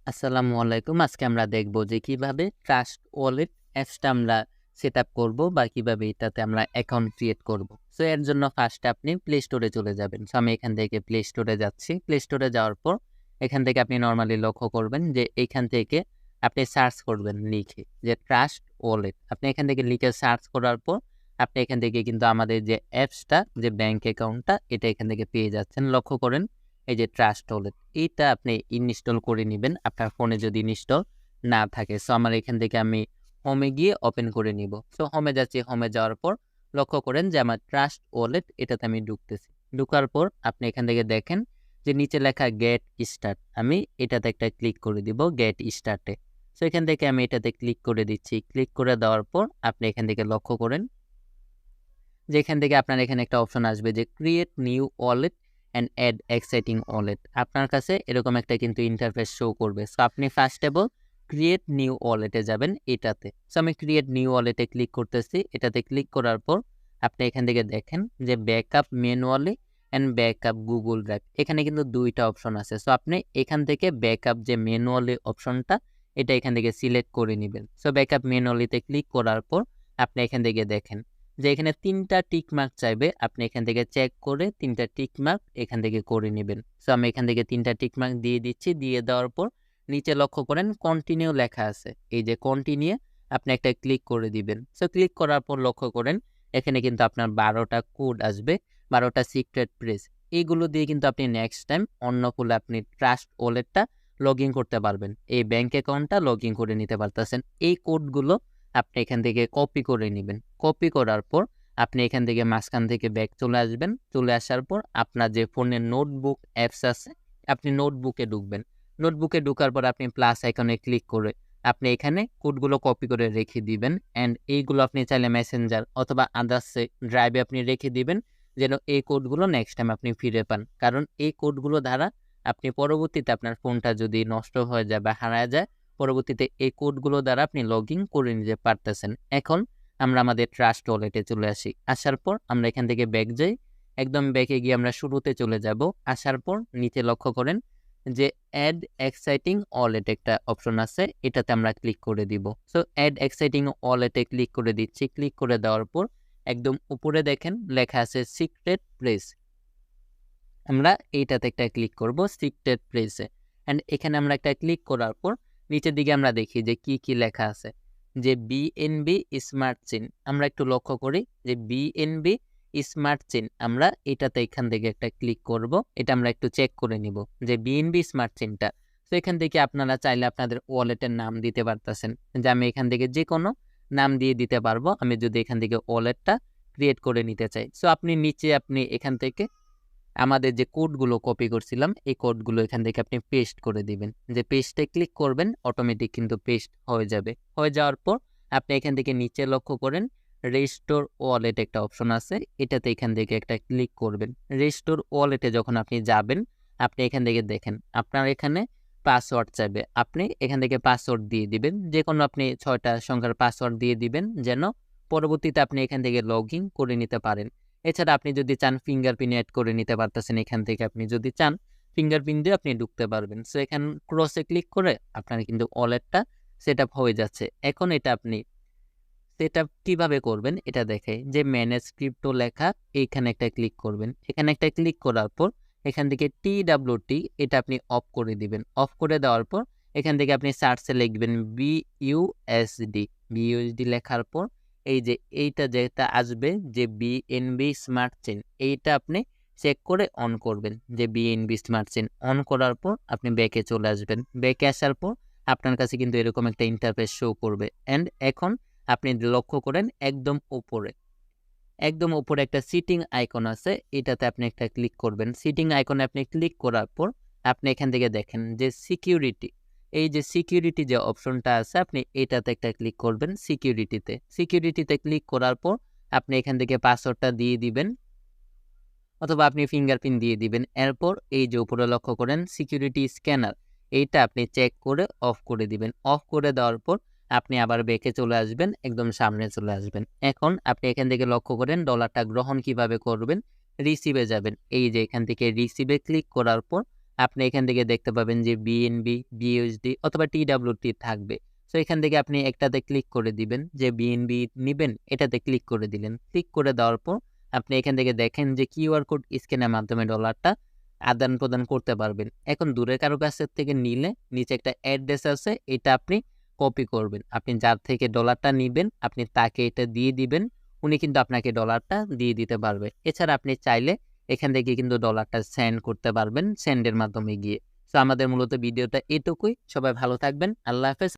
আসসালামু আলাইকুম। আজকে আমরা দেখব যে কিভাবে ট্রাস্ট ওয়ালেট অ্যাপসটা আমরা সেটআপ করব বা কিভাবে এটাতে আমরা অ্যাকাউন্ট ক্রিয়েট করব। সো এর জন্য ফার্স্টে আপনি প্লে স্টোরে চলে যাবেন। সো আমি এখান থেকে প্লে স্টোরে যাচ্ছি। প্লে স্টোরে যাওয়ার পর এখান থেকে আপনি নরমালি লক্ষ্য করবেন যে এইখান থেকে আপনি সার্চ করবেন লিখে যে ট্রাস্ট ওয়ালেট। আপনি এখান থেকে লিখে সার্চ করার পর আপনি এখান থেকে কিন্তু আমাদের যে অ্যাপসটা যে ব্যাংক অ্যাকাউন্টটা এটা এখান থেকে পেয়ে যাচ্ছেন। লক্ষ্য করেন এই যে ট্রাস্ট ওয়ালেট এইটা আপনি ইনস্টল করে নিবেন আপনার ফোনে যদি ইনস্টল না থাকে। সো আমার এখান থেকে আমি হোমে গিয়ে ওপেন করে নিব। সো হোমে যাচ্ছি। হোমে যাওয়ার পর লক্ষ্য করেন যে আমার ট্রাস্ট ওয়ালেট এটাতে আমি ঢুকতেছি। ঢুকার পর আপনি এখান থেকে দেখেন যে নিচে লেখা গেট স্টার্ট, আমি এটাতে একটা ক্লিক করে দিব গেট স্টার্টে। সো এখান থেকে আমি এটাতে ক্লিক করে দিচ্ছি। ক্লিক করে দেওয়ার পর আপনি এখান থেকে লক্ষ্য করেন যে এখান থেকে আপনার এখানে একটা অপশন আসবে যে create new wallet and add existing wallet. আপনার কাছে এরকম একটা কিন্তু ইন্টারফেস শো করবে। সো আপনি first of all create new ওয়ালেটে যাবেন এটাতে। সো আমি ক্রিয়েট নিউ ওয়ালেটে ক্লিক করতেছি। এটাতে ক্লিক করার পর আপনি এখান থেকে দেখেন যে backup manually and backup Google drive, এখানে কিন্তু দুইটা অপশন আছে। সো আপনি এখান থেকে ব্যাকআপ যে ম্যানুয়ালি অপশনটা এটা এখান থেকে সিলেক্ট করে নেবেন। সো ব্যাকআপ ম্যানুয়ালিতে ক্লিক করার পর আপনি এখান থেকে দেখেন যে এখানে ৩টা টিক মার্ক চাইবে। আপনি এখান থেকে চেক করে ৩টা টিক মার্ক এখান থেকে করে নেবেন। সো আমি এখান থেকে ৩টা টিক মার্ক দিয়ে দিচ্ছি। দিয়ে দেওয়ার পর নিচে লক্ষ্য করেন কন্টিনিউ লেখা আছে। এই যে কন্টিনিউ আপনি একটা ক্লিক করে দিবেন। সো ক্লিক করার পর লক্ষ্য করেন এখানে কিন্তু আপনার ১২টা কোড আসবে, ১২টা সিক্রেট প্রেস। এইগুলো দিয়ে কিন্তু আপনি নেক্সট টাইম অন্য খুলে আপনি ট্রাস্ট ওয়ালেটটা লগ ইন করতে পারবেন। এই ব্যাংক অ্যাকাউন্টটা লগ ইন করে নিতে পারতেছেন। এই কোডগুলো আপনি এখান থেকে কপি করে নেবেন। কপি করার পর আপনি এখান থেকে মাঝখান থেকে ব্যাক চলে আসবেন। চলে আসার পর আপনার যে ফোনে নোটবুক অ্যাপস আছে আপনি নোটবুকে ঢুকবেন। নোটবুকে ঢোকার পর আপনি প্লাস আইকনে ক্লিক করে আপনি এখানে কোডগুলো কপি করে রেখে দিবেন। অ্যান্ড এইগুলো আপনি চাইলে মেসেঞ্জার অথবা আদার্সে ড্রাইভে আপনি রেখে দিবেন যেন এই কোডগুলো নেক্সট টাইম আপনি ফিরে পান। কারণ এই কোডগুলো দ্বারা আপনি পরবর্তীতে আপনার ফোনটা যদি নষ্ট হয়ে যায় বা হারায় যায়, পরবর্তীতে এই কোডগুলো দ্বারা আপনি লগ ইন করে নিতে পারতেছেন। এখন আমরা আমাদের ট্রাস্ট ওয়ালেটে চলে আসি। আসার পর আমরা এখান থেকে ব্যাক যাই। একদম ব্যাকে গিয়ে আমরা শুরুতে চলে যাব। আসার পর নিচে লক্ষ্য করেন যে অ্যাড এক্সাইটিং ওয়ালেট একটা অপশন আছে, এটাতে আমরা ক্লিক করে দিব। সো অ্যাড এক্সাইটিং ওয়ালেটে ক্লিক করে দিচ্ছি। ক্লিক করে দেওয়ার পর একদম উপরে দেখেন লেখা আছে সিক্রেট প্লেস। আমরা এইটাতে একটা ক্লিক করব সিক্রেট প্লেসে। অ্যান্ড এখানে আমরা একটা ক্লিক করার পর নিচের দিকে আমরা দেখি যে কি কি লেখা আছে যে বিএনবি স্মার্ট চেইন। আমরা একটু লক্ষ্য করি যে বিএনবি স্মার্ট চেইন, আমরা এটাতে এখান থেকে একটা ক্লিক করব। এটা আমরা একটু চেক করে নিব যে বিএনবি স্মার্ট চেইনটা। তো এখান থেকে আপনারা চাইলে আপনাদের ওয়ালেটের নাম দিতে পারতেছেন, যে আমি এখান থেকে যে কোনো নাম দিয়ে দিতে পারবো আমি যদি এখান থেকে ওয়ালেটটা ক্রিয়েট করে নিতে চাই। সো আপনি নিচে আপনি এখান থেকে আমাদের যে কোডগুলো কপি করছিলাম এই কোডগুলো এখান থেকে আপনি পেস্ট করে দিবেন। যে পেস্টে ক্লিক করবেন অটোমেটিক কিন্তু পেস্ট হয়ে যাবে। হয়ে যাওয়ার পর আপনি এখান থেকে নিচে লক্ষ্য করেন রেস্টোর ওয়ালেট একটা অপশন আছে, এটাতে এখান থেকে একটা ক্লিক করবেন। রেস্টোর ওয়ালেটে যখন আপনি যাবেন আপনি এখান থেকে দেখেন আপনার এখানে পাসওয়ার্ড চাইবে। আপনি এখান থেকে পাসওয়ার্ড দিয়ে দিবেন, যে কোনো আপনি 6টা সংখ্যার পাসওয়ার্ড দিয়ে দিবেন যেন পরবর্তীতে আপনি এখান থেকে লগ ইন করে নিতে পারেন। এছাড়া আপনি যদি চান ফিঙ্গারপ্রিন্ট অ্যাড করে নিতে পারতেছেন। এখান থেকে আপনি যদি চান ফিঙ্গারপ্রিন্ট দিয়ে আপনি ঢুকতে পারবেন। সো এখান ক্রসে ক্লিক করে আপনার কিন্তু ওয়ালেটটা সেট আপ হয়ে যাচ্ছে। এখন এটা আপনি সেট আপ কীভাবে করবেন এটা দেখে যে ম্যানেজ ক্রিপ্টো লেখা এইখানে একটা ক্লিক করবেন। এখানে একটা ক্লিক করার পর এখান থেকে TWT এটা আপনি অফ করে দিবেন। অফ করে দেওয়ার পর এখান থেকে আপনি সার্চে লিখবেন বিইউএসডি লেখার পর এই যে এইটা যেটা আসবে যে বিএনবি স্মার্ট চেইন, এইটা আপনি চেক করে অন করবেন। যে বিএনবি স্মার্ট চেইন অন করার পর আপনি ব্যাকে চলে আসবেন। ব্যাকে আসার পর আপনার কাছে কিন্তু এরকম একটা ইন্টারফেস শো করবে। অ্যান্ড এখন আপনি লক্ষ্য করেন একদম উপরে একটা সিটিং আইকন আছে, এটাতে আপনি একটা ক্লিক করবেন। সিটিং আইকনে আপনি ক্লিক করার পর আপনি এখান থেকে দেখেন যে সিকিউরিটি, এই যে সিকিউরিটি যে অপশনটা আছে আপনি এটাতে একটা ক্লিক করবেন। সিকিউরিটিতে ক্লিক করার পর আপনি এখান থেকে পাসওয়ার্ডটা দিয়ে দিবেন অথবা আপনি ফিঙ্গারপ্রিন্ট দিয়ে দিবেন। এরপর এই যে উপরে লক্ষ্য করেন সিকিউরিটি স্ক্যানার, এইটা আপনি চেক করে অফ করে দিবেন। অফ করে দেওয়ার পর আপনি আবার ব্যাকে চলে আসবেন, একদম সামনে চলে আসবেন। এখন আপনি এখান থেকে লক্ষ্য করেন ডলারটা গ্রহণ কিভাবে করবেন। রিসিভে যাবেন। এই যে এখান থেকে রিসিভে ক্লিক করার পর আপনি এখান থেকে দেখতে পাবেন যে বিএনবি, বিইউএসডি অথবা টিডব্লিউটি থাকবে। সো এখান থেকে আপনি একটাতে ক্লিক করে দিবেন যে বিএনবি নিবেন, এটাতে ক্লিক করে দিলেন। ক্লিক করে দেওয়ার পর আপনি এখান থেকে দেখেন যে কিউআর কোড স্ক্যানের মাধ্যমে ডলারটা আদান-প্রদান করতে পারবেন। এখন দূরের কারো কাছের থেকে নিলে নিচে একটা অ্যাড্রেস আছে, এটা আপনি কপি করবেন। আপনি যার থেকে ডলারটা নিবেন, আপনি তাকে এটা দিয়ে দিবেন। উনি কিন্তু আপনাকে ডলারটা দিয়ে দিতে পারবে। এছাড়া আপনি চাইলে এখান থেকে কিন্তু ডলারটা সেন্ড করতে পারবেন সেন্ডের মাধ্যমে গিয়ে। সো আমাদের মূলত ভিডিওটা এটুকুই। সবাই ভালো থাকবেন। আল্লাহ হাফেজ।